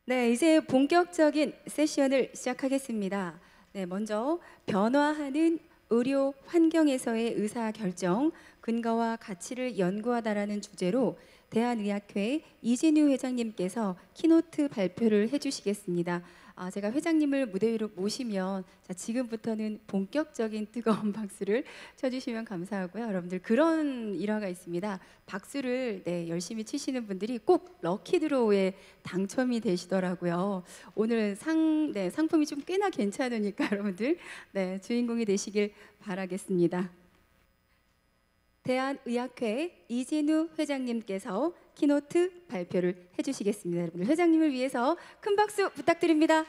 네, 이제 본격적인 세션을 시작하겠습니다. 네, 먼저 변화하는 의료 환경에서의 의사 결정, 근거와 가치를 연구하다라는 주제로 대한의학회 이진우 회장님께서 키노트 발표를 해주시겠습니다. 제가 회장님을 무대 위로 모시면 지금부터는 본격적인 뜨거운 박수를 쳐주시면 감사하고요. 여러분들 그런 일화가 있습니다. 박수를 열심히 치시는 분들이 꼭 럭키드로우에 당첨이 되시더라고요. 오늘 상품이 좀 꽤나 괜찮으니까 여러분들 주인공이 되시길 바라겠습니다. 대한의학회 이진우 회장님께서 키노트 발표를 해주시겠습니다. 여러분들 회장님을 위해서 큰 박수 부탁드립니다.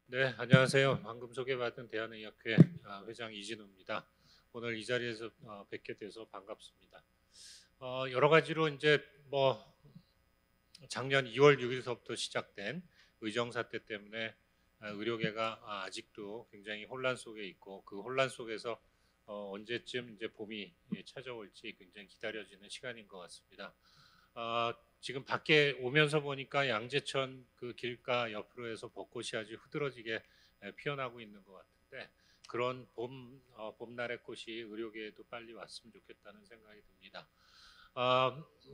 네, 안녕하세요. 방금 소개받은 대한의학회 회장 이진우입니다. 오늘 이 자리에서 뵙게 돼서 반갑습니다. 여러 가지로 이제 작년 2월 6일서부터 시작된 의정 사태 때문에 의료계가 아직도 굉장히 혼란 속에 있고 그 혼란 속에서 언제쯤 이제 봄이 찾아올지 굉장히 기다려지는 시간인 것 같습니다. 지금 밖에 오면서 보니까 양재천 그 길가 옆으로 해서 벚꽃이 아주 흐드러지게 피어나고 있는 것 같은데 그런 봄날의 꽃이 의료계에도 빨리 왔으면 좋겠다는 생각이 듭니다.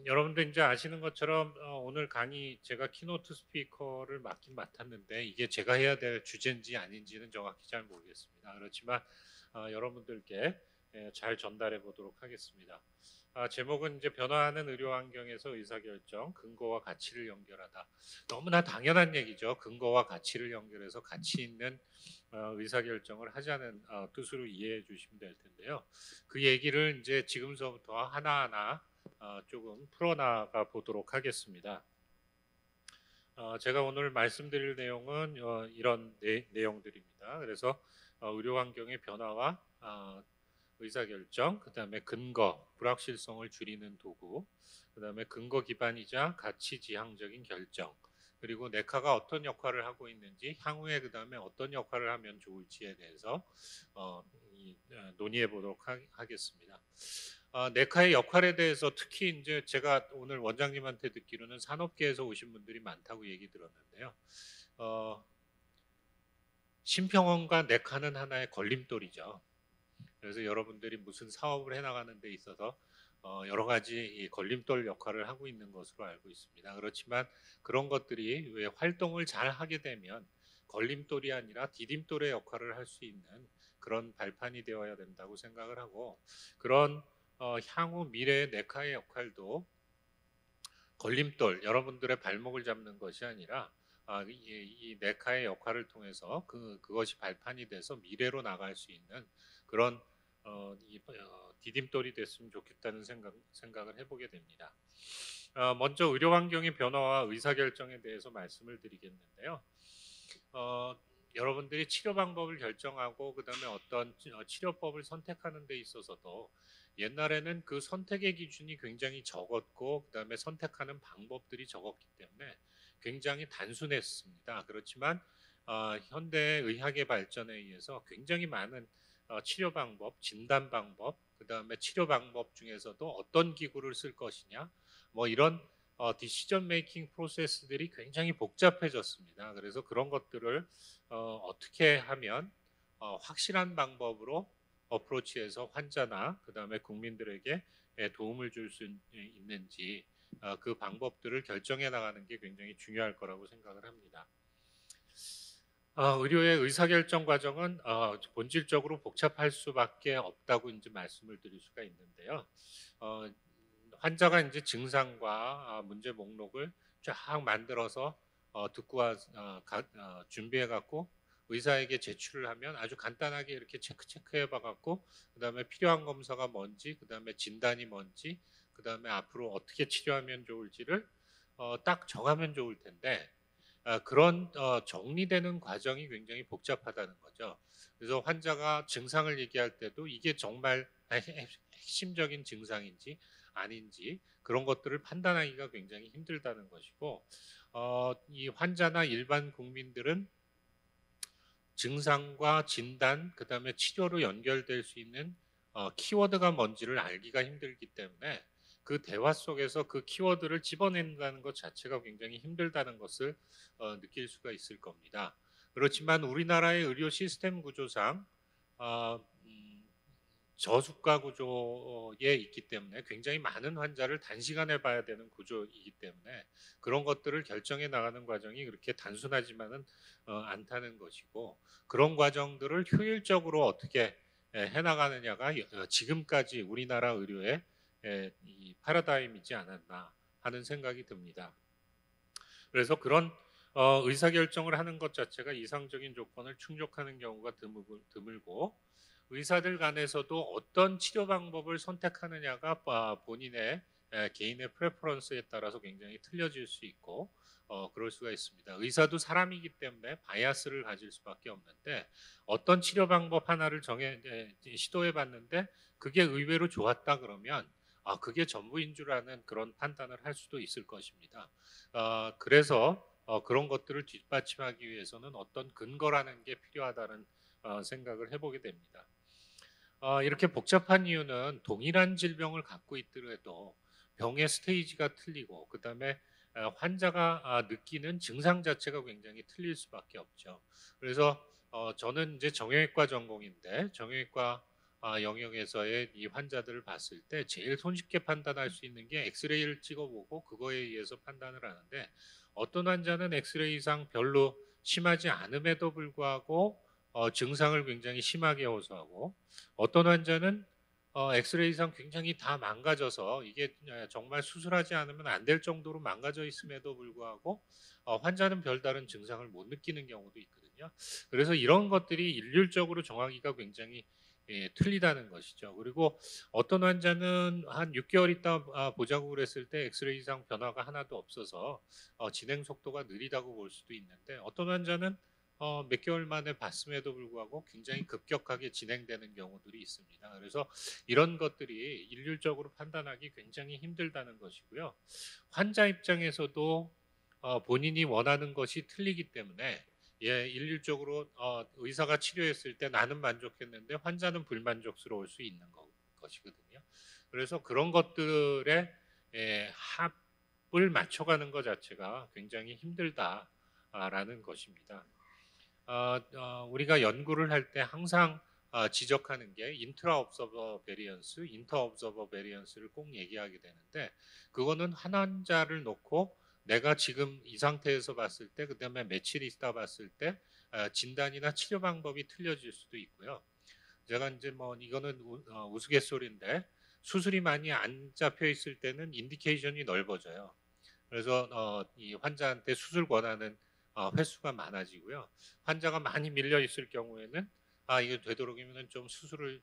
여러분들 이제 아시는 것처럼 오늘 강의 제가 키노트 스피커를 맡긴 맡았는데 이게 제가 해야 될 주제인지 아닌지는 정확히 잘 모르겠습니다. 그렇지만 여러분들께 잘 전달해 보도록 하겠습니다. 제목은 이제 변화하는 의료 환경에서 의사결정, 근거와 가치를 연결하다. 너무나 당연한 얘기죠. 근거와 가치를 연결해서 가치 있는 의사결정을 하자는 뜻으로 이해해 주시면 될 텐데요. 그 얘기를 이제 지금서부터 하나하나 조금 풀어나가 보도록 하겠습니다. 제가 오늘 말씀드릴 내용은 이런 내용들입니다. 그래서 의료 환경의 변화와 의사결정, 그 다음에 근거, 불확실성을 줄이는 도구, 그 다음에 근거 기반이자 가치 지향적인 결정, 그리고 네카가 어떤 역할을 하고 있는지, 향후에 그 다음에 어떤 역할을 하면 좋을지에 대해서 논의해 보도록 하겠습니다. 네카의 역할에 대해서 특히 이제 제가 오늘 원장님한테 듣기로는 산업계에서 오신 분들이 많다고 얘기 들었는데요. 심평원과 네카는 하나의 걸림돌이죠. 그래서 여러분들이 무슨 사업을 해나가는 데 있어서 여러 가지 걸림돌 역할을 하고 있는 것으로 알고 있습니다. 그렇지만 그런 것들이 왜 활동을 잘 하게 되면 걸림돌이 아니라 디딤돌의 역할을 할 수 있는 그런 발판이 되어야 된다고 생각을 하고 그런 향후 미래의 네카의 역할도 걸림돌, 여러분들의 발목을 잡는 것이 아니라 이 네카의 역할을 통해서 그것이 발판이 돼서 미래로 나갈 수 있는 그런 디딤돌이 됐으면 좋겠다는 생각을 해보게 됩니다. 먼저 의료 환경의 변화와 의사결정에 대해서 말씀을 드리겠는데요. 여러분들이 치료 방법을 결정하고 그다음에 어떤 치료법을 선택하는 데 있어서도 옛날에는 그 선택의 기준이 굉장히 적었고 그다음에 선택하는 방법들이 적었기 때문에 굉장히 단순했습니다. 그렇지만 현대 의학의 발전에 의해서 굉장히 많은 치료 방법, 진단 방법, 그다음에 치료 방법 중에서도 어떤 기구를 쓸 것이냐, 이런 디시전 메이킹 프로세스들이 굉장히 복잡해졌습니다. 그래서 그런 것들을 어떻게 하면 확실한 방법으로 어프로치해서 환자나 그다음에 국민들에게 도움을 줄 수 있는지 그 방법들을 결정해 나가는 게 굉장히 중요할 거라고 생각을 합니다. 의료의 의사결정 과정은 본질적으로 복잡할 수밖에 없다고 이제 말씀을 드릴 수가 있는데요. 환자가 이제 증상과 문제 목록을 쫙 만들어서 듣고 준비해 갖고 의사에게 제출을 하면 아주 간단하게 이렇게 체크해 봐 갖고 그다음에 필요한 검사가 뭔지, 그다음에 진단이 뭔지, 그다음에 앞으로 어떻게 치료하면 좋을지를 딱 정하면 좋을 텐데 그런 정리되는 과정이 굉장히 복잡하다는 거죠. 그래서 환자가 증상을 얘기할 때도 이게 정말 핵심적인 증상인지 아닌지 그런 것들을 판단하기가 굉장히 힘들다는 것이고, 이 환자나 일반 국민들은 증상과 진단, 그다음에 치료로 연결될 수 있는 키워드가 뭔지를 알기가 힘들기 때문에 그 대화 속에서 그 키워드를 집어낸다는 것 자체가 굉장히 힘들다는 것을 느낄 수가 있을 겁니다. 그렇지만 우리나라의 의료 시스템 구조상 어, 음, 저수가 구조에 있기 때문에 굉장히 많은 환자를 단시간에 봐야 되는 구조이기 때문에 그런 것들을 결정해 나가는 과정이 그렇게 단순하지만은 않다는 것이고, 그런 과정들을 효율적으로 어떻게 해나가느냐가 지금까지 우리나라 의료의 이 패러다임이지 않았나 하는 생각이 듭니다. 그래서 그런 의사결정을 하는 것 자체가 이상적인 조건을 충족하는 경우가 드물고, 의사들 간에서도 어떤 치료 방법을 선택하느냐가 본인의 개인의 프레퍼런스에 따라서 굉장히 틀려질 수 있고 그럴 수가 있습니다. 의사도 사람이기 때문에 바이아스를 가질 수밖에 없는데, 어떤 치료 방법 하나를 시도해 봤는데 그게 의외로 좋았다 그러면 그게 전부인 줄 아는 그런 판단을 할 수도 있을 것입니다. 그래서 그런 것들을 뒷받침하기 위해서는 어떤 근거라는 게 필요하다는 생각을 해보게 됩니다. 이렇게 복잡한 이유는 동일한 질병을 갖고 있더라도 병의 스테이지가 틀리고, 그다음에 환자가 느끼는 증상 자체가 굉장히 틀릴 수밖에 없죠. 그래서 저는 이제 정형외과 전공인데, 정형외과 영역에서의 이 환자들을 봤을 때 제일 손쉽게 판단할 수 있는 게 엑스레이를 찍어보고 그거에 의해서 판단을 하는데, 어떤 환자는 엑스레이상 별로 심하지 않음에도 불구하고 증상을 굉장히 심하게 호소하고, 어떤 환자는 엑스레이상 굉장히 다 망가져서 이게 정말 수술하지 않으면 안 될 정도로 망가져 있음에도 불구하고 환자는 별다른 증상을 못 느끼는 경우도 있거든요. 그래서 이런 것들이 일률적으로 정하기가 굉장히 틀리다는 것이죠. 그리고 어떤 환자는 한 6개월 있다 보자고 그랬을 때 엑스레이상 변화가 하나도 없어서 진행 속도가 느리다고 볼 수도 있는데, 어떤 환자는 몇 개월 만에 봤음에도 불구하고 굉장히 급격하게 진행되는 경우들이 있습니다. 그래서 이런 것들이 일률적으로 판단하기 굉장히 힘들다는 것이고요. 환자 입장에서도 본인이 원하는 것이 틀리기 때문에 일률적으로 의사가 치료했을 때 나는 만족했는데 환자는 불만족스러울 수 있는 것이거든요. 그래서 그런 것들의 합을 맞춰가는 것 자체가 굉장히 힘들다라는 것입니다. 우리가 연구를 할 때 항상 지적하는 게 인트라 옵저버 베리언스, 인터 옵저버 베리언스를 꼭 얘기하게 되는데, 그거는 한 환자를 놓고 내가 지금 이 상태에서 봤을 때, 그다음에 며칠 있다 봤을 때 진단이나 치료 방법이 틀려질 수도 있고요. 제가 이제 뭐 이거는 우스갯소리인데, 수술이 많이 안 잡혀 있을 때는 인디케이션이 넓어져요. 그래서 이 환자한테 수술 권하는 횟수가 많아지고요. 환자가 많이 밀려 있을 경우에는 이게 되도록이면 좀 수술을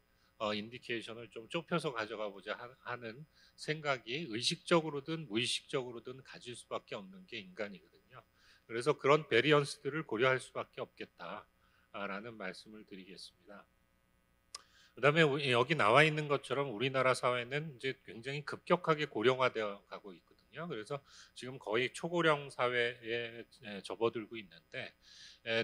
인디케이션을 좀 좁혀서 가져가 보자 하는 생각이 의식적으로든 무의식적으로든 가질 수밖에 없는 게 인간이거든요. 그래서 그런 베리언스들을 고려할 수밖에 없겠다라는 말씀을 드리겠습니다. 그다음에 여기 나와 있는 것처럼 우리나라 사회는 이제 굉장히 급격하게 고령화되어 가고 있거든요. 그래서 지금 거의 초고령 사회에 접어들고 있는데,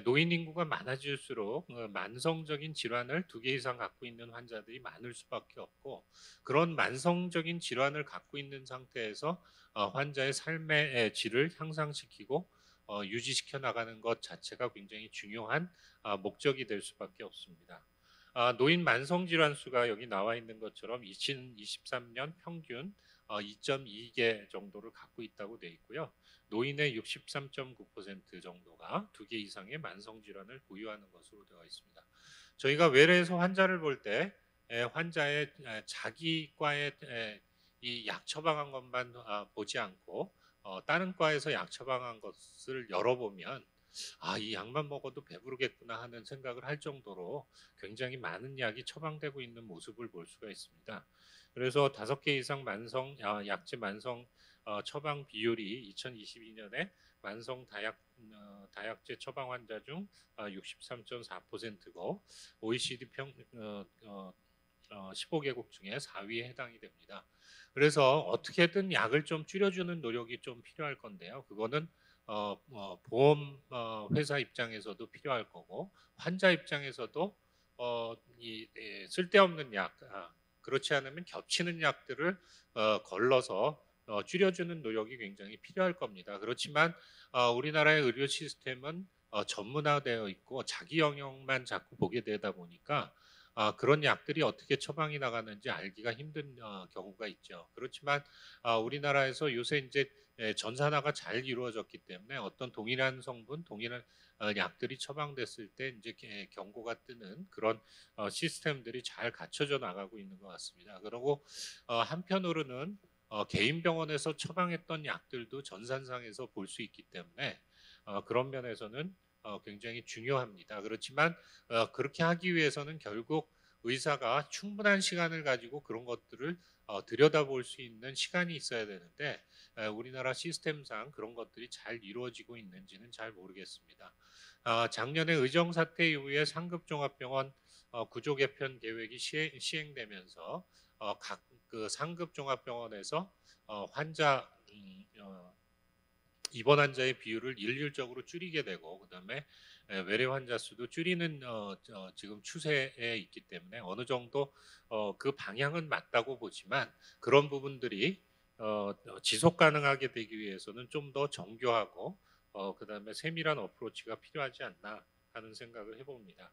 노인 인구가 많아질수록 만성적인 질환을 2개 이상 갖고 있는 환자들이 많을 수밖에 없고, 그런 만성적인 질환을 갖고 있는 상태에서 환자의 삶의 질을 향상시키고 유지시켜 나가는 것 자체가 굉장히 중요한 목적이 될 수밖에 없습니다. 노인 만성 질환 수가 여기 나와 있는 것처럼 2023년 평균 2.2개 정도를 갖고 있다고 돼 있고요. 노인의 63.9% 정도가 2개 이상의 만성 질환을 보유하는 것으로 되어 있습니다. 저희가 외래에서 환자를 볼 때 환자의 자기 과의 이 약 처방한 것만 보지 않고 다른 과에서 약 처방한 것을 열어보면 이 약만 먹어도 배부르겠구나 하는 생각을 할 정도로 굉장히 많은 약이 처방되고 있는 모습을 볼 수가 있습니다. 그래서 5개 이상 만성 약제 만성 처방 비율이 2022년에 만성 다약제 처방 환자 중 63.4%고 OECD 15개국 중에 4위에 해당이 됩니다. 그래서 어떻게든 약을 좀 줄여주는 노력이 좀 필요할 건데요. 그거는 보험 회사 입장에서도 필요할 거고 환자 입장에서도 쓸데없는 약, 그렇지 않으면 겹치는 약들을 걸러서 줄여주는 노력이 굉장히 필요할 겁니다. 그렇지만 우리나라의 의료 시스템은 전문화되어 있고 자기 영역만 자꾸 보게 되다 보니까 그런 약들이 어떻게 처방이 나가는지 알기가 힘든 경우가 있죠. 그렇지만 우리나라에서 요새 이제 전산화가 잘 이루어졌기 때문에 어떤 동일한 성분, 동일한 약들이 처방됐을 때 이제 경고가 뜨는 그런 시스템들이 잘 갖춰져 나가고 있는 것 같습니다. 그리고 한편으로는 개인 병원에서 처방했던 약들도 전산상에서 볼 수 있기 때문에 그런 면에서는 굉장히 중요합니다. 그렇지만 그렇게 하기 위해서는 결국 의사가 충분한 시간을 가지고 그런 것들을 들여다볼 수 있는 시간이 있어야 되는데 우리나라 시스템상 그런 것들이 잘 이루어지고 있는지는 잘 모르겠습니다. 작년에 의정 사태 이후에 상급 종합병원 구조 개편 계획이 시행되면서 각 그 상급 종합병원에서 환자 입원 환자의 비율을 일률적으로 줄이게 되고 그다음에 외래 환자 수도 줄이는 지금 추세에 있기 때문에 어느 정도 그 방향은 맞다고 보지만 그런 부분들이 지속 가능하게 되기 위해서는 좀 더 정교하고 그다음에 세밀한 어프로치가 필요하지 않나 하는 생각을 해봅니다.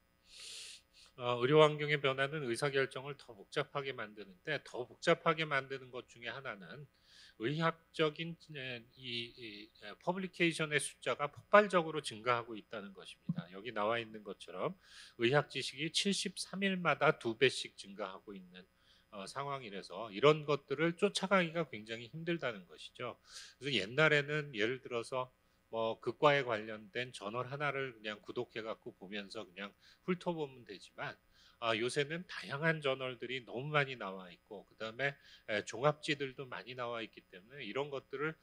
의료 환경의 변화는 의사결정을 더 복잡하게 만드는데 더 복잡하게 만드는 것 중에 하나는 의학적인 퍼블리케이션의 숫자가 폭발적으로 증가하고 있다는 것입니다. 여기 나와 있는 것처럼 의학 지식이 73일마다 2배씩 증가하고 있는 상황이라서 이런 것들을 쫓아가기가 굉장히 힘들다는 것이죠. 그래서 옛날에는 예를 들어서 뭐 극과에 관련된 저널 하나를 그냥 구독해 갖고 보면서 그냥 훑어보면 되지만 요새는 다양한 저널들이 너무 많이 나와 있고 그다음에 종합지들도 많이 나와 있기 때문에 이런 것들을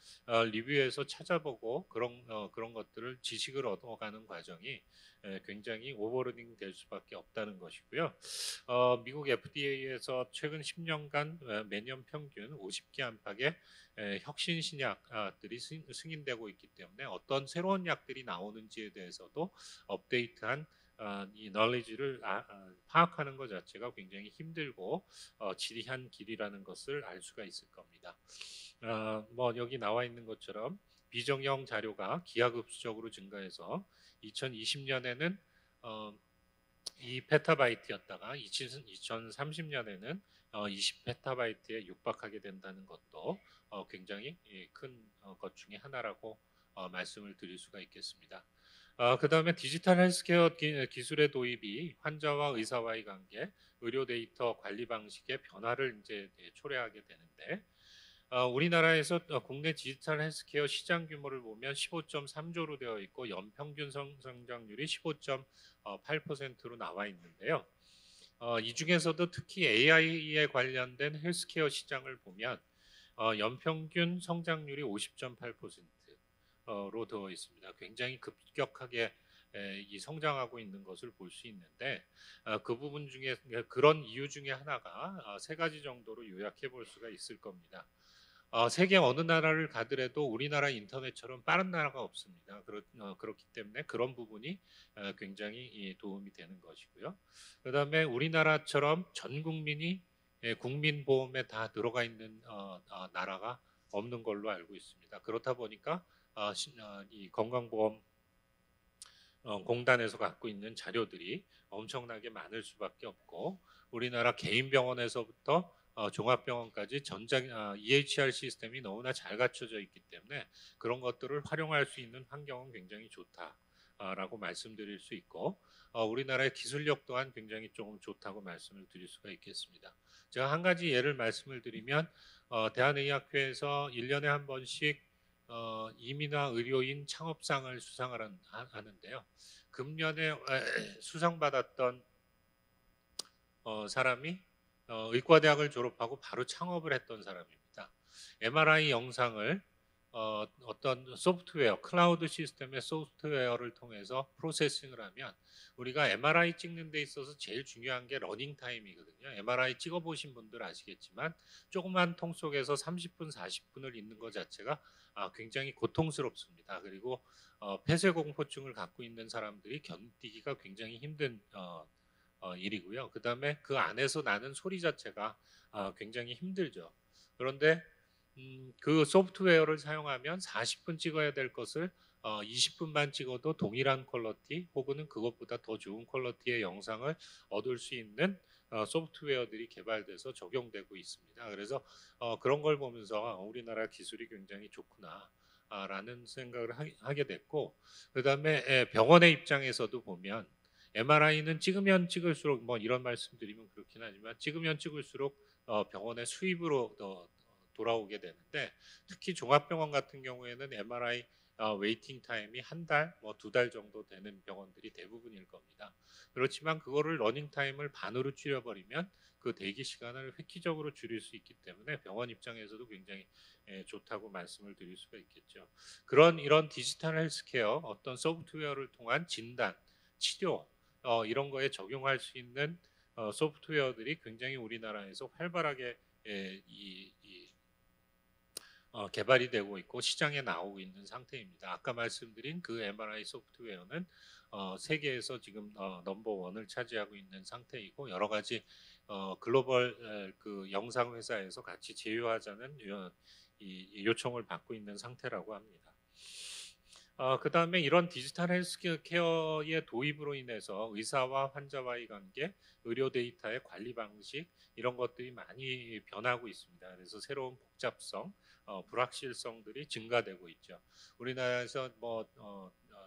리뷰해서 찾아보고 그런 것들을 지식을 얻어가는 과정이 굉장히 오버로딩 될 수밖에 없다는 것이고요. 미국 FDA에서 최근 10년간 매년 평균 50개 안팎의 혁신 신약들이 승인되고 있기 때문에 어떤 새로운 약들이 나오는지에 대해서도 업데이트한 이 knowledge를 파악하는 것 자체가 굉장히 힘들고 지리한 길이라는 것을 알 수가 있을 겁니다. 뭐 여기 나와 있는 것처럼 비정형 자료가 기하급수적으로 증가해서 2020년에는 2페타바이트였다가 2030년에는 20페타바이트에 육박하게 된다는 것도 굉장히 큰 것 중에 하나라고 말씀을 드릴 수가 있겠습니다. 그다음에 디지털 헬스케어 기술의 도입이 환자와 의사와의 관계, 의료 데이터 관리 방식의 변화를 이제 초래하게 되는데 우리나라에서 국내 디지털 헬스케어 시장 규모를 보면 15.3조로 되어 있고 연평균 성장률이 15.8%로 나와 있는데요. 이 중에서도 특히 AI에 관련된 헬스케어 시장을 보면 연평균 성장률이 50.8%로 되어 있습니다. 굉장히 급격하게 이 성장하고 있는 것을 볼 수 있는데 그 부분 중에 그런 이유 중에 하나가 세 가지 정도로 요약해 볼 수가 있을 겁니다. 세계 어느 나라를 가더라도 우리나라 인터넷처럼 빠른 나라가 없습니다. 그렇기 때문에 그런 부분이 굉장히 도움이 되는 것이고요. 그다음에 우리나라처럼 전 국민이 국민보험에 다 들어가 있는 나라가 없는 걸로 알고 있습니다. 그렇다 보니까 이 건강보험 공단에서 갖고 있는 자료들이 엄청나게 많을 수밖에 없고 우리나라 개인 병원에서부터 종합병원까지 EHR 시스템이 너무나 잘 갖춰져 있기 때문에 그런 것들을 활용할 수 있는 환경은 굉장히 좋다라고 말씀드릴 수 있고 우리나라의 기술력 또한 굉장히 조금 좋다고 말씀을 드릴 수가 있겠습니다. 제가 한 가지 예를 말씀을 드리면 대한의학회에서 1년에 한 번씩 이민화 의료인 창업상을 수상을 하는데요. 금년에 수상받았던 사람이 의과대학을 졸업하고 바로 창업을 했던 사람입니다. MRI 영상을 어떤 소프트웨어, 클라우드 시스템의 소프트웨어를 통해서 프로세싱을 하면 우리가 MRI 찍는 데 있어서 제일 중요한 게 러닝 타임이거든요. MRI 찍어보신 분들 아시겠지만 조그만 통 속에서 30분, 40분을 있는 것 자체가 굉장히 고통스럽습니다. 그리고 폐쇄공포증을 갖고 있는 사람들이 견디기가 굉장히 힘든 일이고요. 그 다음에 그 안에서 나는 소리 자체가 굉장히 힘들죠. 그런데 그 소프트웨어를 사용하면 40분 찍어야 될 것을 20분만 찍어도 동일한 퀄리티 혹은 그것보다 더 좋은 퀄리티의 영상을 얻을 수 있는 소프트웨어들이 개발돼서 적용되고 있습니다. 그래서 그런 걸 보면서 우리나라 기술이 굉장히 좋구나 라는 생각을 하게 됐고, 그 다음에 병원의 입장에서도 보면 MRI는 찍으면 찍을수록 뭐 이런 말씀드리면 그렇긴 하지만 찍으면 찍을수록 병원의 수입으로 돌아오게 되는데, 특히 종합병원 같은 경우에는 MRI 웨이팅 타임이 한 달, 뭐 2달 정도 되는 병원들이 대부분일 겁니다. 그렇지만 그거를 러닝 타임을 반으로 줄여버리면 그 대기 시간을 획기적으로 줄일 수 있기 때문에 병원 입장에서도 굉장히 좋다고 말씀을 드릴 수가 있겠죠. 이런 디지털 헬스케어 어떤 소프트웨어를 통한 진단, 치료 이런 거에 적용할 수 있는 소프트웨어들이 굉장히 우리나라에서 활발하게 개발이 되고 있고 시장에 나오고 있는 상태입니다. 아까 말씀드린 그 MRI 소프트웨어는 세계에서 지금 넘버원을 차지하고 있는 상태이고, 여러 가지 글로벌 그 영상 회사에서 같이 제휴하자는 요청을 받고 있는 상태라고 합니다. 그 다음에 이런 디지털 헬스케어의 도입으로 인해서 의사와 환자와의 관계, 의료 데이터의 관리 방식 이런 것들이 많이 변하고 있습니다. 그래서 새로운 복잡성, 불확실성들이 증가되고 있죠. 우리나라에서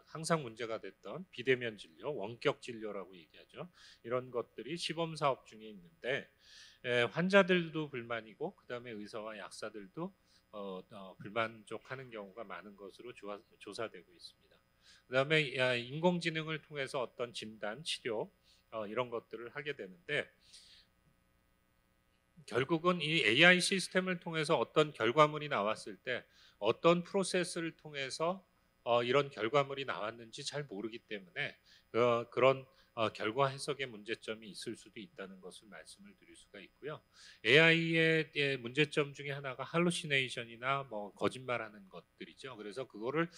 항상 문제가 됐던 비대면 진료, 원격 진료라고 얘기하죠. 이런 것들이 시범 사업 중에 있는데 환자들도 불만이고 그 다음에 의사와 약사들도 불만족하는 경우가 많은 것으로 조사되고 있습니다. 그 다음에 인공지능을 통해서 어떤 진단, 치료 이런 것들을 하게 되는데, 결국은 이 AI 시스템을 통해서 어떤 결과물이 나왔을 때 어떤 프로세스를 통해서 이런 결과물이 나왔는지 잘 모르기 때문에 그런 결과 해석의 문제점이 있을 수도 있다는 것을 말씀을 드릴 수가 있고요. AI의 문제점 중에 하나가 할루시네이션이나 뭐 거짓말하는 것들이죠. 그래서 그거를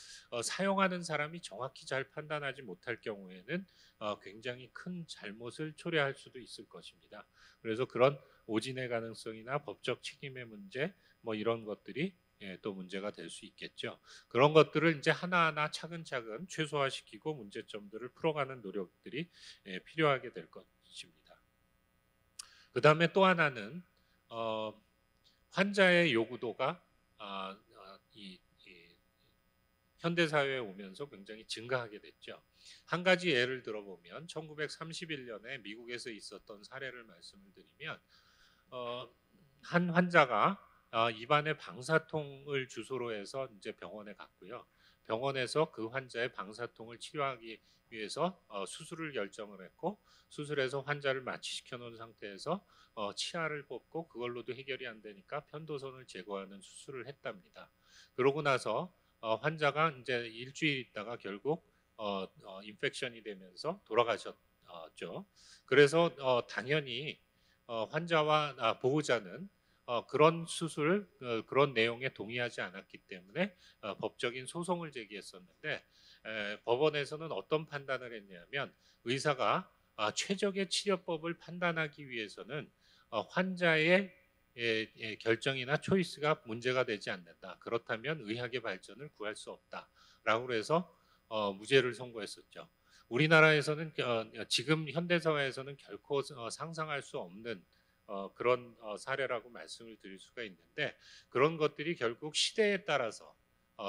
사용하는 사람이 정확히 잘 판단하지 못할 경우에는 굉장히 큰 잘못을 초래할 수도 있을 것입니다. 그래서 그런 오진의 가능성이나 법적 책임의 문제 뭐 이런 것들이 또 문제가 될 수 있겠죠. 그런 것들을 이제 하나하나 차근차근 최소화시키고 문제점들을 풀어가는 노력들이 필요하게 될 것입니다. 그 다음에 또 하나는 환자의 요구도가 이 현대 사회에 오면서 굉장히 증가하게 됐죠. 한 가지 예를 들어보면 1931년에 미국에서 있었던 사례를 말씀을 드리면 한 환자가 입안에 방사통을 주소로 해서 이제 병원에 갔고요. 병원에서 그 환자의 방사통을 치료하기 위해서 수술을 결정을 했고, 수술해서 환자를 마취시켜 놓은 상태에서 치아를 뽑고 그걸로도 해결이 안 되니까 편도선을 제거하는 수술을 했답니다. 그러고 나서 환자가 이제 일주일 있다가 결국 인펙션이 되면서 돌아가셨죠. 그래서 당연히 환자와 보호자는 그런 수술, 그런 내용에 동의하지 않았기 때문에 법적인 소송을 제기했었는데, 법원에서는 어떤 판단을 했냐면 의사가 최적의 치료법을 판단하기 위해서는 환자의 결정이나 초이스가 문제가 되지 않는다. 그렇다면 의학의 발전을 구할 수 없다라고 해서 무죄를 선고했었죠. 우리나라에서는 지금 현대사회에서는 결코 상상할 수 없는 그런 사례라고 말씀을 드릴 수가 있는데, 그런 것들이 결국 시대에 따라서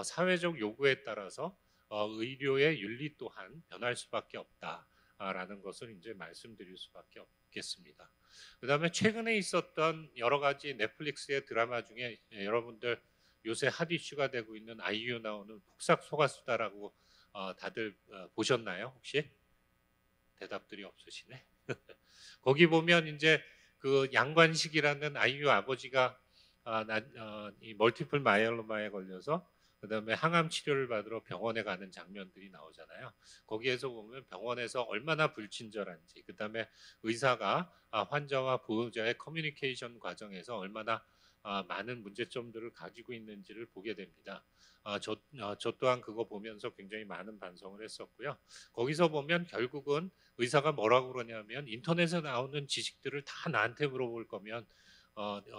사회적 요구에 따라서 의료의 윤리 또한 변할 수밖에 없다라는 것을 이제 말씀드릴 수밖에 없겠습니다. 그다음에 최근에 있었던 여러 가지 넷플릭스의 드라마 중에 여러분들 요새 핫 이슈가 되고 있는 아이유 나오는 폭삭 속았수다라고 다들 보셨나요? 혹시? 대답들이 없으시네. 거기 보면 이제 그 양관식이라는 아이유 아버지가 이 멀티플 마이엘로마에 걸려서 그다음에 항암 치료를 받으러 병원에 가는 장면들이 나오잖아요. 거기에서 보면 병원에서 얼마나 불친절한지, 그다음에 의사가 환자와 보호자의 커뮤니케이션 과정에서 얼마나 많은 문제점들을 가지고 있는지를 보게 됩니다. 저 또한 그거 보면서 굉장히 많은 반성을 했었고요. 거기서 보면 결국은 의사가 뭐라고 그러냐면 인터넷에 나오는 지식들을 다 나한테 물어볼 거면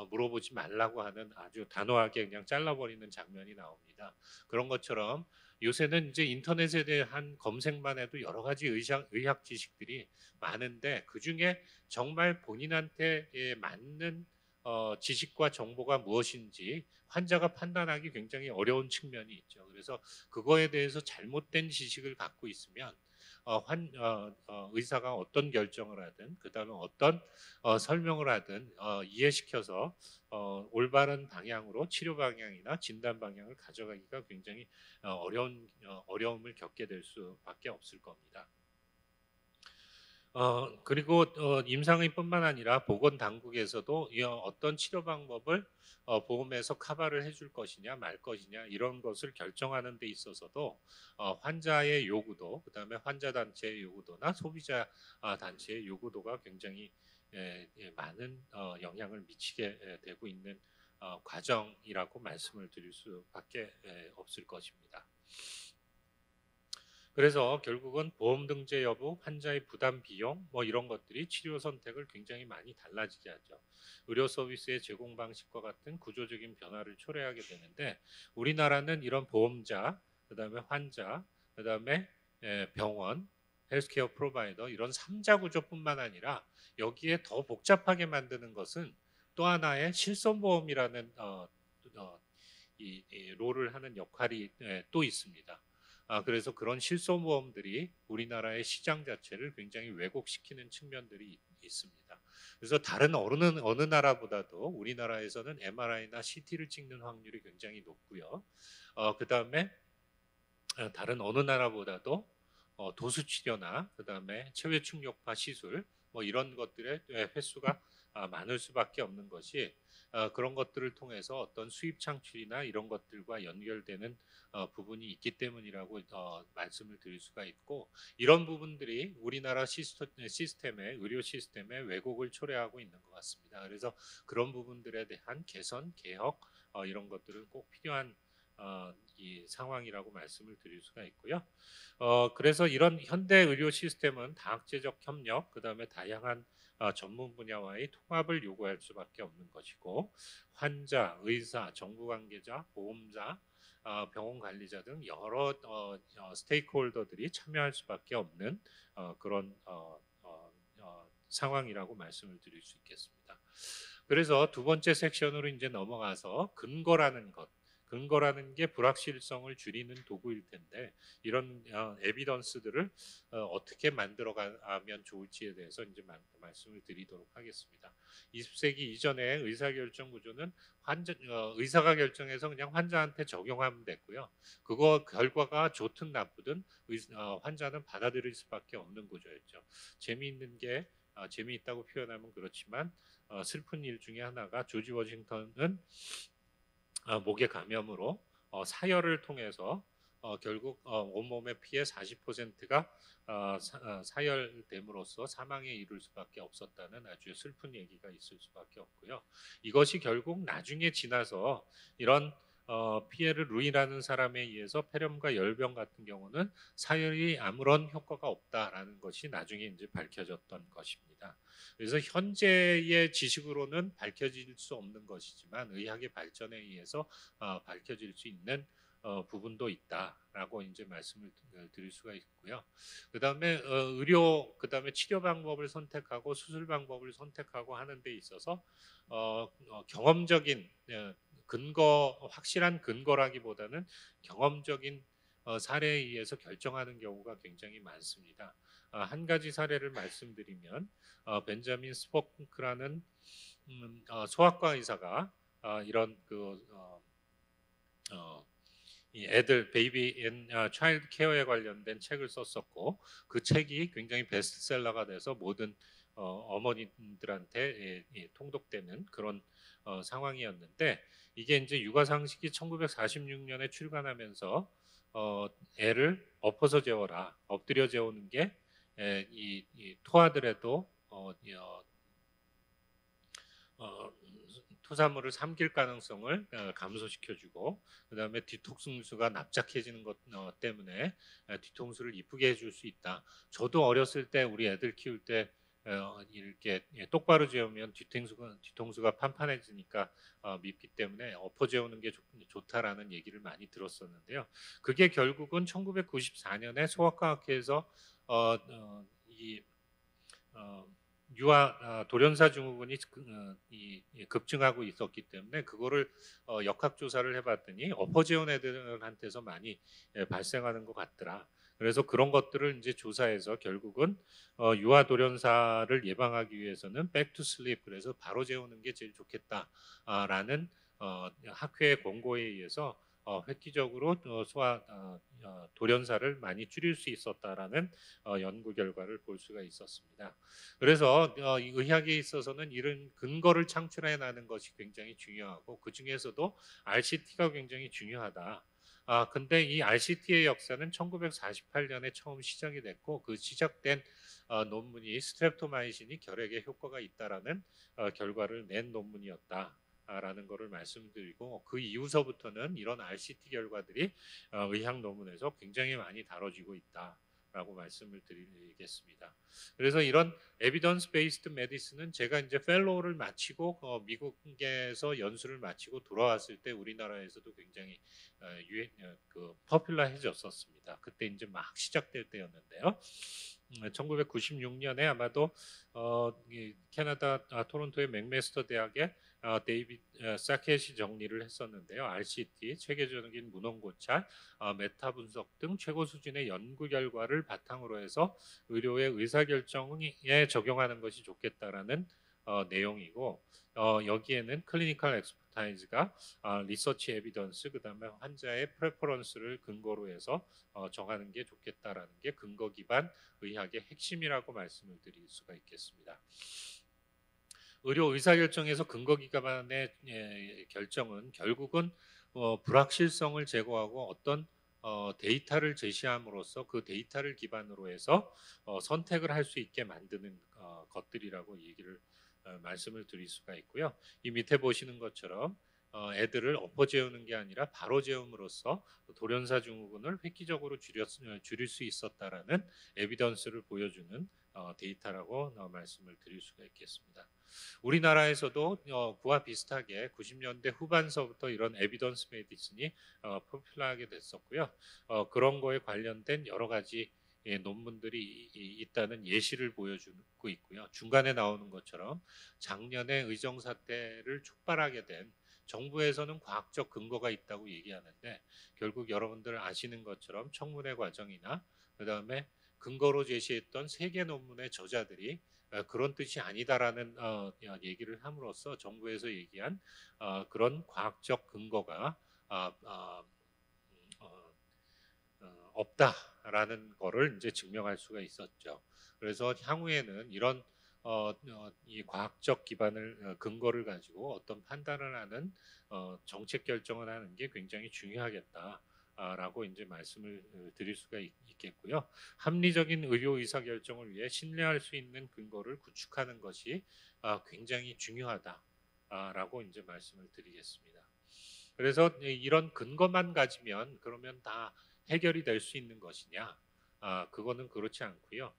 물어보지 말라고 하는 아주 단호하게 그냥 잘라버리는 장면이 나옵니다. 그런 것처럼 요새는 이제 인터넷에 대한 검색만 해도 여러 가지 의학 지식들이 많은데 그 중에 정말 본인한테 맞는 지식과 정보가 무엇인지 환자가 판단하기 굉장히 어려운 측면이 있죠. 그래서 그거에 대해서 잘못된 지식을 갖고 있으면 의사가 어떤 결정을 하든 그다음에 어떤 설명을 하든 이해시켜서 올바른 방향으로 치료 방향이나 진단 방향을 가져가기가 굉장히 어려움을 겪게 될 수밖에 없을 겁니다. 그리고 임상의뿐만 아니라 보건 당국에서도 이 어떤 치료 방법을 보험에서 커버를 해줄 것이냐 말 것이냐 이런 것을 결정하는 데 있어서도 환자의 요구도 그다음에 환자 단체의 요구도나 소비자 단체의 요구도가 굉장히 많은 영향을 미치게 되고 있는 과정이라고 말씀을 드릴 수밖에 없을 것입니다. 그래서 결국은 보험 등재 여부, 환자의 부담 비용 뭐 이런 것들이 치료 선택을 굉장히 많이 달라지게 하죠. 의료 서비스의 제공 방식과 같은 구조적인 변화를 초래하게 되는데 우리나라는 이런 보험자, 그다음에 환자, 그다음에 병원, 헬스케어 프로바이더 이런 3자 구조뿐만 아니라 여기에 더 복잡하게 만드는 것은 또 하나의 실손보험이라는 이 롤을 하는 역할이 또 있습니다. 그래서 그런 실손보험들이 우리나라의 시장 자체를 굉장히 왜곡시키는 측면들이 있습니다. 그래서 다른 어느 나라보다도 우리나라에서는 MRI나 CT를 찍는 확률이 굉장히 높고요. 그다음에 다른 어느 나라보다도 도수 치료나 그다음에 체외 충격파 시술 뭐 이런 것들의 횟수가 많을 수밖에 없는 것이 그런 것들을 통해서 어떤 수입 창출이나 이런 것들과 연결되는 부분이 있기 때문이라고 말씀을 드릴 수가 있고 이런 부분들이 우리나라 시스템의 의료 시스템의 왜곡을 초래하고 있는 것 같습니다. 그래서 그런 부분들에 대한 개선, 개혁 이런 것들은 꼭 필요한 이 상황이라고 말씀을 드릴 수가 있고요. 그래서 이런 현대 의료 시스템은 다학제적 협력, 그다음에 다양한 전문 분야와의 통합을 요구할 수밖에 없는 것이고 환자, 의사, 정부 관계자, 보험자, 병원 관리자 등 여러 스테이크홀더들이 참여할 수밖에 없는 그런 상황이라고 말씀을 드릴 수 있겠습니다. 그래서 두 번째 섹션으로 이제 넘어가서 근거라는 게 불확실성을 줄이는 도구일 텐데 이런 에비던스들을 어떻게 만들어가면 좋을지에 대해서 이제 말씀을 드리도록 하겠습니다. 20세기 이전의 의사결정 구조는 의사가 결정해서 그냥 환자한테 적용하면 됐고요. 그거 결과가 좋든 나쁘든 환자는 받아들일 수밖에 없는 구조였죠. 재미있다고 표현하면 그렇지만 슬픈 일 중에 하나가 조지 워싱턴은 목의 감염으로 사열을 통해서 결국 온몸의 피의 40%가 사열됨으로써 사망에 이를 수밖에 없었다는 아주 슬픈 얘기가 있을 수밖에 없고요. 이것이 결국 나중에 지나서 이런 피해를 누이라는 사람에 의해서 폐렴과 열병 같은 경우는 사열이 아무런 효과가 없다라는 것이 나중에 이제 밝혀졌던 것입니다. 그래서 현재의 지식으로는 밝혀질 수 없는 것이지만 의학의 발전에 의해서 밝혀질 수 있는 부분도 있다라고 이제 말씀을 드릴 수가 있고요. 그다음에 그다음에 치료 방법을 선택하고 수술 방법을 선택하고 하는 데 있어서 경험적인 확실한 근거라기보다는 경험적인 사례에 의해서 결정하는 경우가 굉장히 많습니다. 한 가지 사례를 말씀드리면 벤자민 스포크라는 소아과 의사가 이런 이 애들 베이비 앤 차일드 케어에 관련된 책을 썼었고 그 책이 굉장히 베스트셀러가 돼서 모든 어머니들한테 통독되는 그런 상황이었는데 이게 이제 육아 상식이 1946년에 출간하면서 애를 엎어서 재워라, 엎드려 재우는 게 이 토하더라도 어, 토사물을 삼킬 가능성을 감소시켜주고 그다음에 뒤통수가 납작해지는 것 때문에 뒤통수를 이쁘게 해줄 수 있다. 저도 어렸을 때 우리 애들 키울 때 이렇게 똑바로 재우면 뒤통수가 판판해지니까 밉기 때문에 엎어 재우는 게 좋다라는 얘기를 많이 들었었는데요. 그게 결국은 1994년에 소아과학회에서 이 유아 돌연사 증후군이 급증하고 있었기 때문에 그거를 역학 조사를 해봤더니 엎어지온 애들한테서 많이 발생하는 것 같더라. 그래서 그런 것들을 이제 조사해서 결국은 유아 돌연사를 예방하기 위해서는 백투 슬립 그래서 바로 재우는 게 제일 좋겠다라는 학회의 권고에 의해서 획기적으로 소아 돌연사를 많이 줄일 수 있었다라는 연구 결과를 볼 수가 있었습니다. 그래서 이 의학에 있어서는 이런 근거를 창출해내는 것이 굉장히 중요하고 그 중에서도 RCT가 굉장히 중요하다. 근데 이 RCT의 역사는 1948년에 처음 시작이 됐고 그 시작된 논문이 스트랩토마이신이 결핵에 효과가 있다라는 결과를 낸 논문이었다. 라는 것을 말씀드리고 그 이후서부터는 이런 RCT 결과들이 의학 논문에서 굉장히 많이 다뤄지고 있다라고 말씀을 드리겠습니다. 그래서 이런 에비던스 베이스드 메디슨은 제가 이제 펠로우를 마치고 미국에서 연수를 마치고 돌아왔을 때 우리나라에서도 굉장히 퍼퓰러해졌었습니다. 그때 이제 막 시작될 때였는데요. 1996년에 아마도 캐나다 토론토의 맥메스터 대학의 데이비드 사켓이 정리를 했었는데요. RCT, 체계적인 문헌 고찰, 메타 분석 등 최고 수준의 연구 결과를 바탕으로 해서 의료의 의사결정에 적용하는 것이 좋겠다라는 내용이고 여기에는 클리니컬 엑스퍼타이즈가 리서치 에비던스 그다음에 환자의 프레퍼런스를 근거로 해서 정하는 게 좋겠다라는 게 근거 기반 의학의 핵심이라고 말씀을 드릴 수가 있겠습니다. 의료 의사결정에서 근거 기반의 결정은 결국은 불확실성을 제거하고 어떤 데이터를 제시함으로써 그 데이터를 기반으로 해서 선택을 할 수 있게 만드는 것들이라고 얘기를 말씀을 드릴 수가 있고요. 이 밑에 보시는 것처럼 애들을 엎어 재우는 게 아니라 바로 재움으로써 돌연사 증후군을 획기적으로 줄일 수 있었다라는 에비던스를 보여주는 데이터라고 말씀을 드릴 수가 있겠습니다. 우리나라에서도 그와 비슷하게 90년대 후반서부터 이런 에비던스 메디슨이 포퓰러하게 됐었고요. 그런 거에 관련된 여러 가지 논문들이 있다는 예시를 보여주고 있고요. 중간에 나오는 것처럼 작년에 의정 사태를 촉발하게 된 정부에서는 과학적 근거가 있다고 얘기하는데 결국 여러분들 아시는 것처럼 청문회 과정이나 그다음에 근거로 제시했던 세계 논문의 저자들이 그런 뜻이 아니다라는 얘기를 함으로써 정부에서 얘기한 그런 과학적 근거가 없다라는 거를 이제 증명할 수가 있었죠. 그래서 향후에는 이런 이 과학적 기반을 근거를 가지고 어떤 판단을 하는 정책 결정을 하는 게 굉장히 중요하겠다. 라고 이제 말씀을 드릴 수가 있겠고요. 합리적인 의료 의사 결정을 위해 신뢰할 수 있는 근거를 구축하는 것이 굉장히 중요하다라고 이제 말씀을 드리겠습니다. 그래서 이런 근거만 가지면 그러면 다 해결이 될 수 있는 것이냐? 그거는 그렇지 않고요.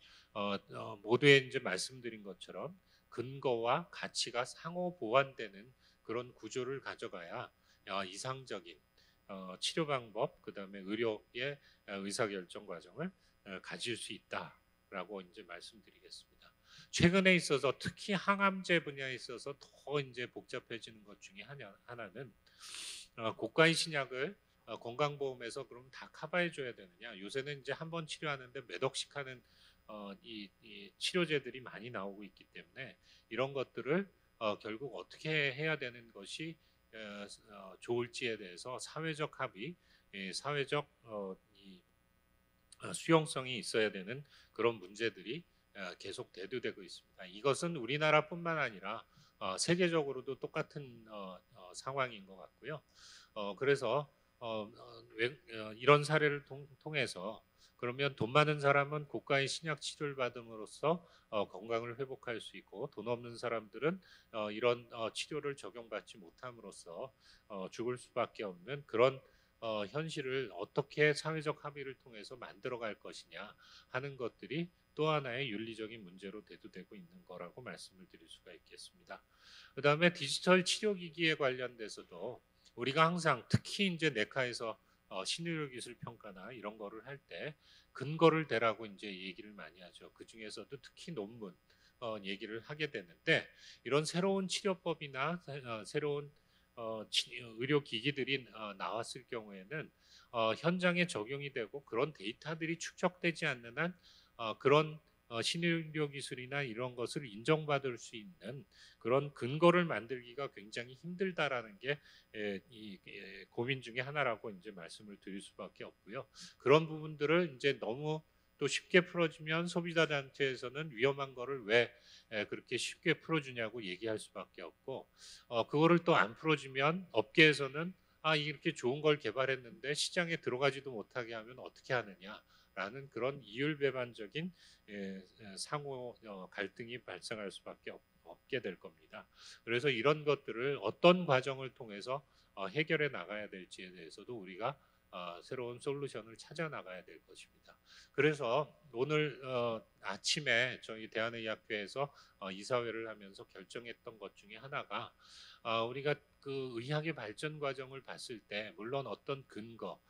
모두에 이제 말씀드린 것처럼 근거와 가치가 상호 보완되는 그런 구조를 가져가야 이상적인 치료 방법, 그다음에 의료의 의사결정 과정을 가질 수 있다라고 이제 말씀드리겠습니다. 최근에 있어서 특히 항암제 분야에 있어서 더 이제 복잡해지는 것 중에 하나는 고가의 신약을 건강보험에서 그럼 다 커버해 줘야 되느냐? 요새는 이제 한 번 치료하는데 몇 억씩 하는 이 치료제들이 많이 나오고 있기 때문에 이런 것들을 결국 어떻게 해야 되는 것이 좋을지에 대해서 사회적 합의, 사회적 수용성이 있어야 되는 그런 문제들이 계속 대두되고 있습니다. 이것은 우리나라뿐만 아니라 세계적으로도 똑같은 상황인 것 같고요. 그래서 이런 사례를 통해서 그러면 돈 많은 사람은 고가의 신약 치료를 받음으로써 건강을 회복할 수 있고 돈 없는 사람들은 이런 치료를 적용받지 못함으로써 죽을 수밖에 없는 그런 현실을 어떻게 사회적 합의를 통해서 만들어갈 것이냐 하는 것들이 또 하나의 윤리적인 문제로 대두되고 있는 거라고 말씀을 드릴 수가 있겠습니다. 그다음에 디지털 치료기기에 관련돼서도 우리가 항상 특히 이제 내과에서 신의료 기술 평가나 이런 거를 할 때 근거를 대라고 이제 얘기를 많이 하죠. 그 중에서도 특히 논문 얘기를 하게 되는데 이런 새로운 치료법이나 새로운 의료 기기들이 나왔을 경우에는 현장에 적용이 되고 그런 데이터들이 축적되지 않는 한 그런 신의료 기술이나 이런 것을 인정받을 수 있는 그런 근거를 만들기가 굉장히 힘들다라는 게 고민 중에 하나라고 이제 말씀을 드릴 수밖에 없고요. 그런 부분들을 이제 너무 또 쉽게 풀어주면 소비자 단체에서는 위험한 거를 왜 그렇게 쉽게 풀어주냐고 얘기할 수밖에 없고 그거를 또 안 풀어주면 업계에서는 이렇게 좋은 걸 개발했는데 시장에 들어가지도 못하게 하면 어떻게 하느냐라는 그런 이율배반적인 상호 갈등이 발생할 수밖에 없게 될 겁니다. 그래서 이런 것들을 어떤 과정을 통해서 해결해 나가야 될지에 대해서도 우리가 새로운 솔루션을 찾아 나가야 될 것입니다. 그래서 오늘 아침에 저희 대한의학회에서 이사회를 하면서 결정했던 것 중에 하나가 우리가 그 의학의 발전 과정을 봤을 때 물론 어떤 근거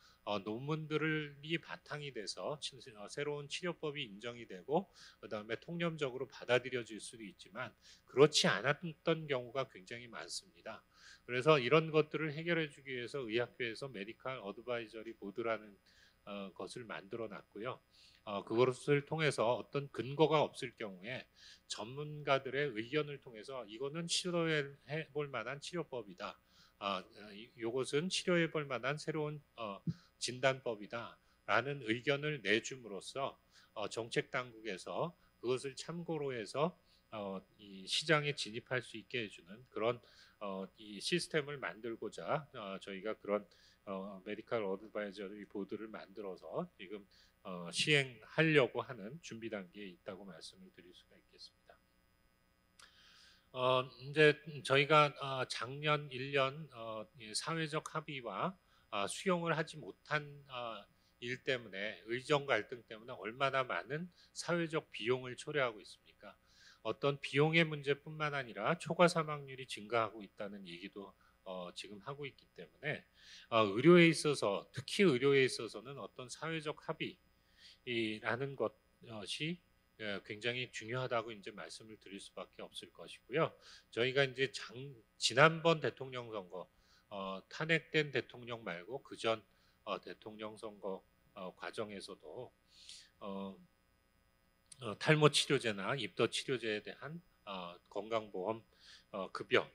논문들이 바탕이 돼서 새로운 치료법이 인정이 되고 그다음에 통념적으로 받아들여질 수도 있지만 그렇지 않았던 경우가 굉장히 많습니다. 그래서 이런 것들을 해결해 주기 위해서 의학회에서 메디컬 어드바이저리 보드라는 것을 만들어 놨고요. 그것을 통해서 어떤 근거가 없을 경우에 전문가들의 의견을 통해서 이거는 시도해 볼 만한 치료법이다. 이것은 치료해 볼 만한 새로운 진단법이다라는 의견을 내줌으로써 정책 당국에서 그것을 참고로 해서 이 시장에 진입할 수 있게 해주는 그런 이 시스템을 만들고자 저희가 그런 메디컬 어드바이저리 보드를 만들어서 지금 시행하려고 하는 준비 단계에 있다고 말씀을 드릴 수가 있겠습니다. 이제 저희가 작년 1년 이 사회적 합의와 수용을 하지 못한 일 때문에 의정 갈등 때문에 얼마나 많은 사회적 비용을 초래하고 있습니까? 어떤 비용의 문제뿐만 아니라 초과 사망률이 증가하고 있다는 얘기도 지금 하고 있기 때문에 의료에 있어서 특히 의료에 있어서는 어떤 사회적 합의라는 것이 굉장히 중요하다고 이제 말씀을 드릴 수밖에 없을 것이고요. 저희가 이제 지난번 대통령 선거 탄핵된 대통령 말고 그전 대통령 선거 과정에서도 탈모 치료제나 입덧 치료제에 대한 건강보험 급여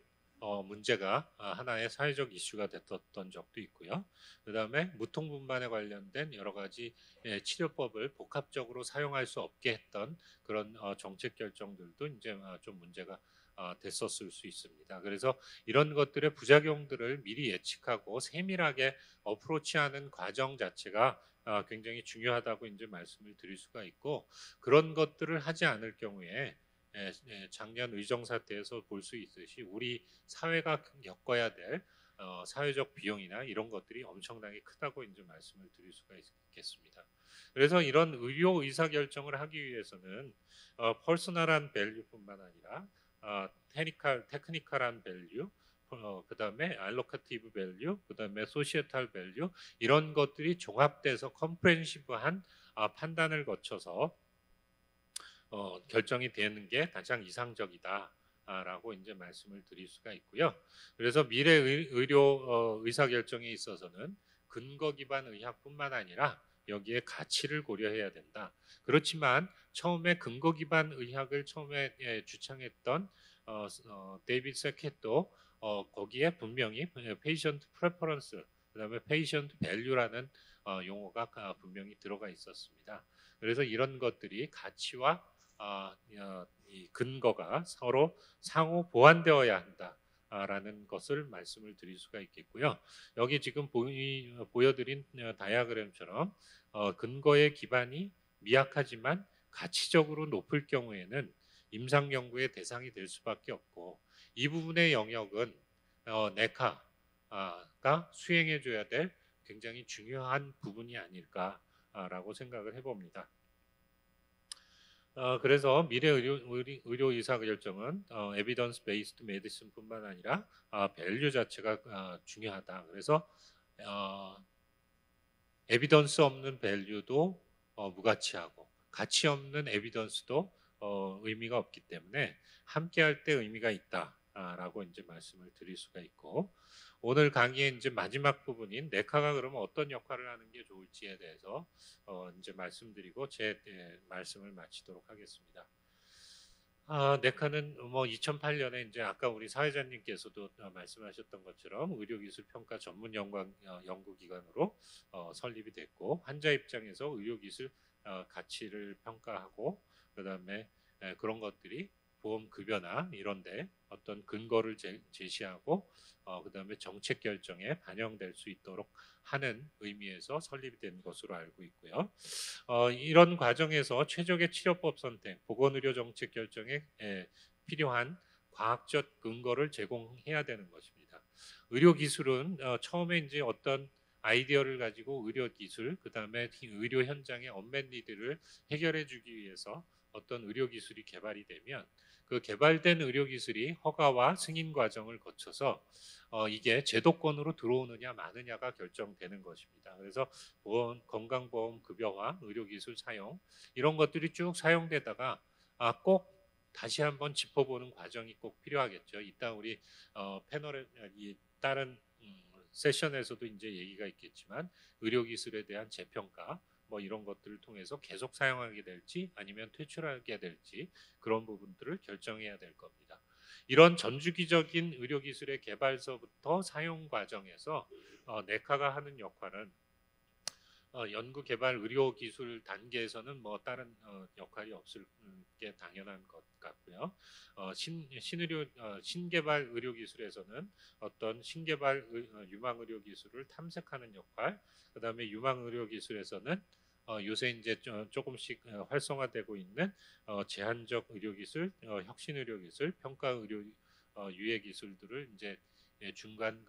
문제가 하나의 사회적 이슈가 됐었던 적도 있고요. 그다음에 무통분만에 관련된 여러 가지 치료법을 복합적으로 사용할 수 없게 했던 그런 정책 결정들도 이제 좀 문제가 됐었을 수 있습니다. 그래서 이런 것들의 부작용들을 미리 예측하고 세밀하게 어프로치하는 과정 자체가 굉장히 중요하다고 이제 말씀을 드릴 수가 있고 그런 것들을 하지 않을 경우에 작년 의정 사태에서 볼 수 있듯이 우리 사회가 겪어야 될 사회적 비용이나 이런 것들이 엄청나게 크다고 이제 말씀을 드릴 수가 있겠습니다. 그래서 이런 의료 의사 결정을 하기 위해서는 퍼스널한 밸류뿐만 아니라 테크니컬한 밸류, 그다음에 알로카티브 밸류, 그다음에 소시에탈 밸류 이런 것들이 종합돼서 컴프레hen시브한 판단을 거쳐서 결정이 되는 게 가장 이상적이다라고 이제 말씀을 드릴 수가 있고요. 그래서 미래 의료 의사 결정에 있어서는 근거 기반 의학뿐만 아니라 여기에 가치를 고려해야 된다. 그렇지만 처음에 근거 기반 의학을 처음에 주창했던 데이비드 세켓도 거기에 분명히 페이션트 프레퍼런스 그다음에 페이션트 밸류라는 용어가 분명히 들어가 있었습니다. 그래서 이런 것들이 가치와 이 근거가 서로 상호 보완되어야 한다라는 것을 말씀을 드릴 수가 있겠고요. 여기 지금 보여드린 다이아그램처럼 근거의 기반이 미약하지만 가치적으로 높을 경우에는 임상 연구의 대상이 될 수밖에 없고, 이 부분의 영역은 네카가 수행해줘야 될 굉장히 중요한 부분이 아닐까라고 생각을 해봅니다. 그래서 미래 의료 의사 결정은 에비던스 베이스드 메디슨뿐만 아니라 밸류 자체가 중요하다. 그래서 에비던스 없는 밸류도 무가치하고, 가치 없는 에비던스도 의미가 없기 때문에 함께할 때 의미가 있다라고 이제 말씀을 드릴 수가 있고, 오늘 강의의 이제 마지막 부분인 네카가 그러면 어떤 역할을 하는 게 좋을지에 대해서 이제 말씀드리고 제 말씀을 마치도록 하겠습니다. 네카는 뭐 2008년에 이제 아까 우리 사회자님께서도 말씀하셨던 것처럼 의료기술평가 전문 연구기관으로 설립이 됐고, 환자 입장에서 의료기술 가치를 평가하고, 그다음에 그런 것들이 보험 급여나 이런데 어떤 근거를 제시하고, 그다음에 정책 결정에 반영될 수 있도록 하는 의미에서 설립이 된 것으로 알고 있고요. 이런 과정에서 최적의 치료법 선택, 보건의료 정책 결정에 필요한 과학적 근거를 제공해야 되는 것입니다. 의료기술은 처음에 이제 어떤 아이디어를 가지고 의료기술, 그다음에 의료 현장의 언맷 니드를 해결해 주기 위해서 어떤 의료기술이 개발이 되면, 그 개발된 의료기술이 허가와 승인 과정을 거쳐서 이게 제도권으로 들어오느냐 마느냐가 결정되는 것입니다. 그래서 건강보험 급여화, 의료기술 사용, 이런 것들이 쭉 사용되다가 꼭 다시 한번 짚어보는 과정이 꼭 필요하겠죠. 이따 우리 패널에 이 다른 세션에서도 이제 얘기가 있겠지만, 의료기술에 대한 재평가 뭐 이런 것들을 통해서 계속 사용하게 될지 아니면 퇴출하게 될지, 그런 부분들을 결정해야 될 겁니다. 이런 전주기적인 의료기술의 개발서부터 사용 과정에서 네카가 하는 역할은 연구 개발 의료 기술 단계에서는 뭐 다른 역할이 없을 게 당연한 것 같고요. 신개발 의료 기술에서는 어떤 신개발 유망 의료 기술을 탐색하는 역할, 그다음에 유망 의료 기술에서는 요새 이제 조금씩 활성화되고 있는 제한적 의료 기술, 혁신 의료 기술, 평가 의료 유해 기술들을 이제 중간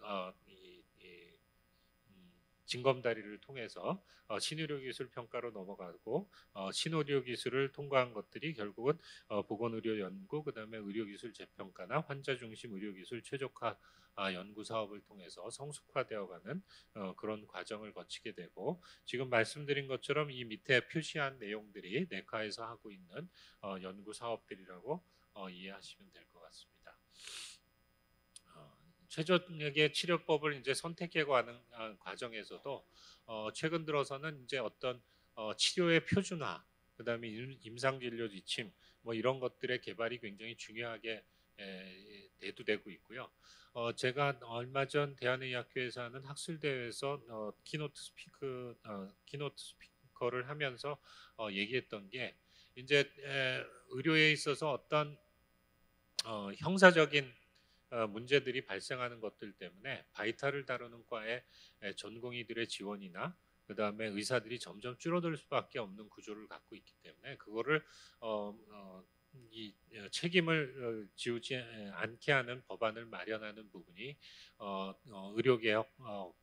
징검다리를 통해서 신의료기술 평가로 넘어가고, 신의료기술을 통과한 것들이 결국은 보건의료 연구, 그다음에 의료기술 재평가나 환자 중심 의료기술 최적화 연구 사업을 통해서 성숙화되어가는 그런 과정을 거치게 되고, 지금 말씀드린 것처럼 이 밑에 표시한 내용들이 네카에서 하고 있는 연구 사업들이라고 이해하시면 될 것 같습니다. 최적의 치료법을 이제 선택해가는 과정에서도 최근 들어서는 이제 어떤 치료의 표준화, 그다음에 임상 진료 지침 뭐 이런 것들의 개발이 굉장히 중요하게 대두되고 있고요. 제가 얼마 전 대한의학회에서 하는 학술 대회에서 키노트 스피커를 하면서 얘기했던 게, 이제 의료에 있어서 어떤 형사적인 문제들이 발생하는 것들 때문에 바이탈을 다루는 과의 전공의들의 지원이나 그다음에 의사들이 점점 줄어들 수밖에 없는 구조를 갖고 있기 때문에, 그거를 이 책임을 지우지 않게 하는 법안을 마련하는 부분이 의료개혁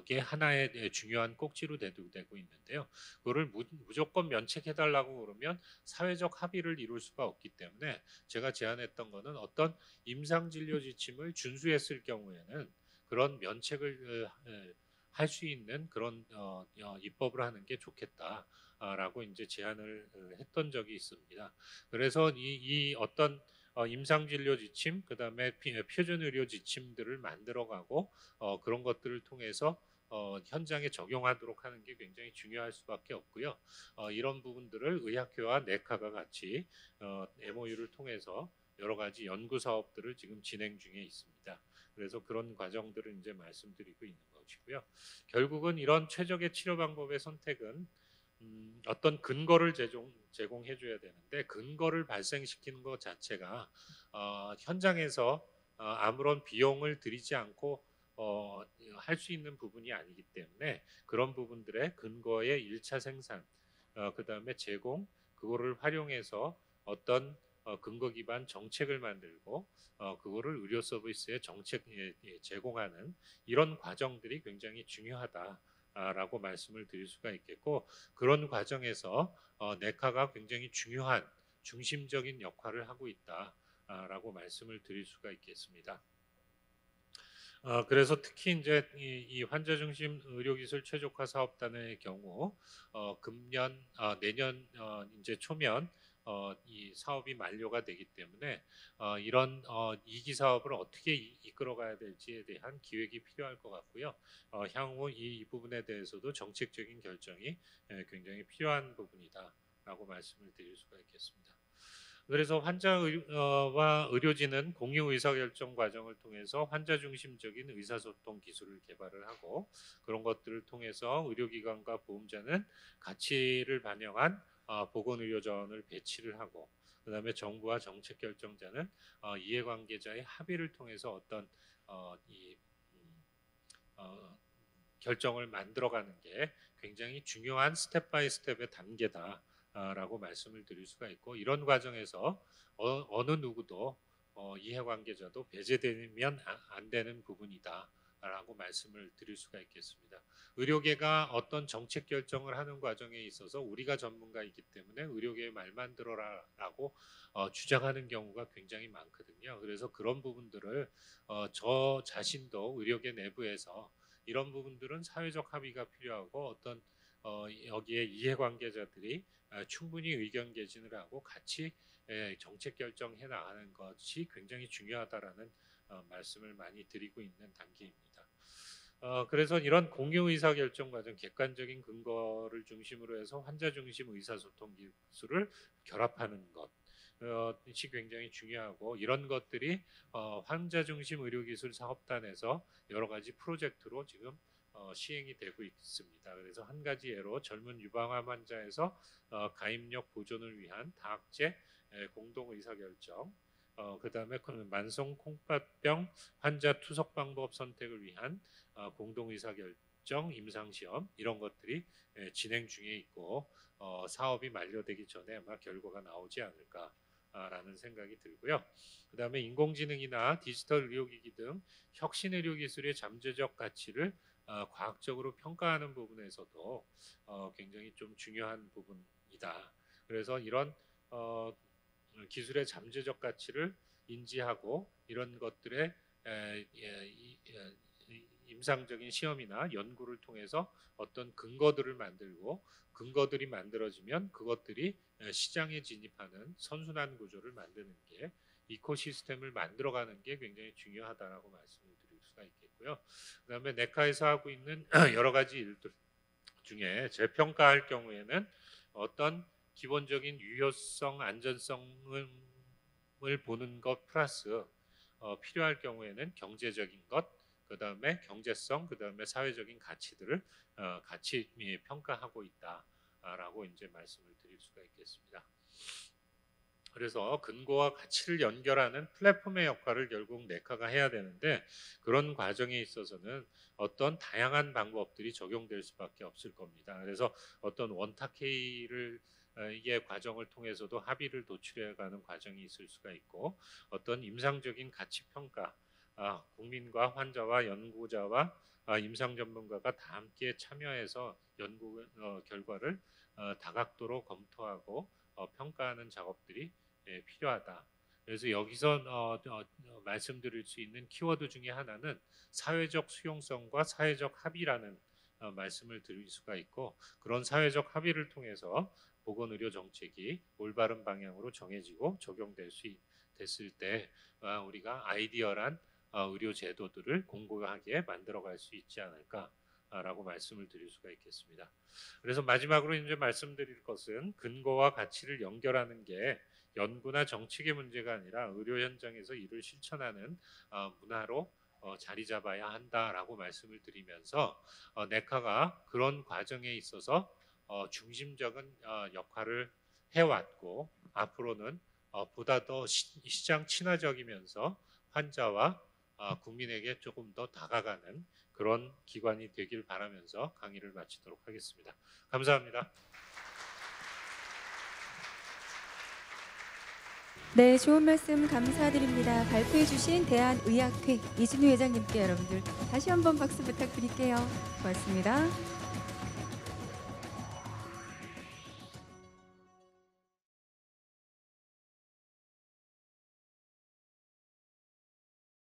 의 하나의 중요한 꼭지로 대두되고 있는데요. 그거를 무조건 면책해달라고 그러면 사회적 합의를 이룰 수가 없기 때문에, 제가 제안했던 거는 어떤 임상진료 지침을 준수했을 경우에는 그런 면책을 할 수 있는 그런 입법을 하는 게 좋겠다라고 이제 제안을 했던 적이 있습니다. 그래서 이 어떤 임상진료 지침, 그다음에 표준의료 지침들을 만들어가고 그런 것들을 통해서 현장에 적용하도록 하는 게 굉장히 중요할 수밖에 없고요. 이런 부분들을 의학회와 네카가 같이 MOU를 통해서 여러 가지 연구 사업들을 지금 진행 중에 있습니다. 그래서 그런 과정들을 이제 말씀드리고 있는 것이고요. 결국은 이런 최적의 치료 방법의 선택은 어떤 근거를 제공해 줘야 되는데 근거를 발생시키는 것 자체가 현장에서 아무런 비용을 들이지 않고 할 수 있는 부분이 아니기 때문에 그런 부분들의 근거의 1차 생산, 그다음에 제공, 그거를 활용해서 어떤 근거 기반 정책을 만들고 그거를 의료 서비스의 정책 제공하는 이런 과정들이 굉장히 중요하다라고 말씀을 드릴 수가 있겠고, 그런 과정에서 네카가 굉장히 중요한 중심적인 역할을 하고 있다라고 말씀을 드릴 수가 있겠습니다. 그래서 특히 이제 이 환자 중심 의료기술 최적화 사업단의 경우 금년 내년 이제 초면 이 사업이 만료가 되기 때문에 이런 2기 사업을 어떻게 이끌어가야 될지에 대한 기획이 필요할 것 같고요. 향후 이 부분에 대해서도 정책적인 결정이 굉장히 필요한 부분이다라고 말씀을 드릴 수가 있겠습니다. 그래서 환자와 의료진은 공유 의사결정 과정을 통해서 환자 중심적인 의사소통 기술을 개발을 하고, 그런 것들을 통해서 의료기관과 보험자는 가치를 반영한 보건의료자원을 배치를 하고, 그다음에 정부와 정책 결정자는 이해관계자의 합의를 통해서 어떤 이 결정을 만들어가는 게 굉장히 중요한 스텝 바이 스텝의 단계다라고 말씀을 드릴 수가 있고, 이런 과정에서 어느 누구도 이해관계자도 배제되면 안 되는 부분이다라고 말씀을 드릴 수가 있겠습니다. 의료계가 어떤 정책 결정을 하는 과정에 있어서 우리가 전문가이기 때문에 의료계의 말만 들어라라고 주장하는 경우가 굉장히 많거든요. 그래서 그런 부분들을 저 자신도 의료계 내부에서 이런 부분들은 사회적 합의가 필요하고 어떤 여기에 이해관계자들이 충분히 의견 개진을 하고 같이 정책 결정해 나가는 것이 굉장히 중요하다라는 말씀을 많이 드리고 있는 단계입니다. 그래서 이런 공유 의사 결정 과정, 객관적인 근거를 중심으로 해서 환자 중심 의사소통 기술을 결합하는 것이 굉장히 중요하고, 이런 것들이 환자 중심 의료기술 사업단에서 여러 가지 프로젝트로 지금 시행이 되고 있습니다. 그래서 한 가지 예로 젊은 유방암 환자에서 가입력 보존을 위한 다학제 공동 의사결정, 그다음에 만성 콩팥병 환자 투석 방법 선택을 위한 공동 의사결정 임상시험, 이런 것들이 진행 중에 있고 사업이 만료되기 전에 아마 결과가 나오지 않을까라는 생각이 들고요. 그다음에 인공지능이나 디지털 의료기기 등 혁신 의료기술의 잠재적 가치를 과학적으로 평가하는 부분에서도 굉장히 좀 중요한 부분이다. 그래서 이런 기술의 잠재적 가치를 인지하고 이런 것들의 임상적인 시험이나 연구를 통해서 어떤 근거들을 만들고, 근거들이 만들어지면 그것들이 시장에 진입하는 선순환 구조를 만드는 게, 이코시스템을 만들어가는 게 굉장히 중요하다라고 말씀을 드릴 수가 있겠고요. 그다음에 네카에서 하고 있는 여러 가지 일들 중에 재평가할 경우에는 어떤 기본적인 유효성, 안전성을 보는 것 플러스 필요할 경우에는 경제적인 것, 그다음에 경제성, 그다음에 사회적인 가치들을 같이 평가하고 있다라고 이제 말씀을 드릴 수가 있겠습니다. 그래서 근거와 가치를 연결하는 플랫폼의 역할을 결국 네카가 해야 되는데, 그런 과정에 있어서는 어떤 다양한 방법들이 적용될 수밖에 없을 겁니다. 그래서 어떤 원탁회의를 의 과정을 통해서도 합의를 도출해가는 과정이 있을 수가 있고, 어떤 임상적인 가치 평가, 국민과 환자와 연구자와 임상 전문가가 다 함께 참여해서 연구 결과를 다각도로 검토하고 평가하는 작업들이 필요하다. 그래서 여기서 말씀드릴 수 있는 키워드 중에 하나는 사회적 수용성과 사회적 합의라는 말씀을 드릴 수가 있고, 그런 사회적 합의를 통해서 보건의료 정책이 올바른 방향으로 정해지고 적용될 수 됐을 때 우리가 아이디어란 의료 제도들을 공고하게 만들어갈 수 있지 않을까라고 말씀을 드릴 수가 있겠습니다. 그래서 마지막으로 이제 말씀드릴 것은 근거와 가치를 연결하는 게 연구나 정책의 문제가 아니라 의료 현장에서 이를 실천하는 문화로 자리 잡아야 한다라고 말씀을 드리면서 네카가 그런 과정에 있어서 중심적인 역할을 해왔고 앞으로는 보다 더 시장 친화적이면서 환자와 국민에게 조금 더 다가가는 그런 기관이 되길 바라면서 강의를 마치도록 하겠습니다. 감사합니다. 네, 좋은 말씀 감사드립니다. 발표해 주신 대한의학회 이진우 회장님께 여러분들 다시 한번 박수 부탁드릴게요. 고맙습니다.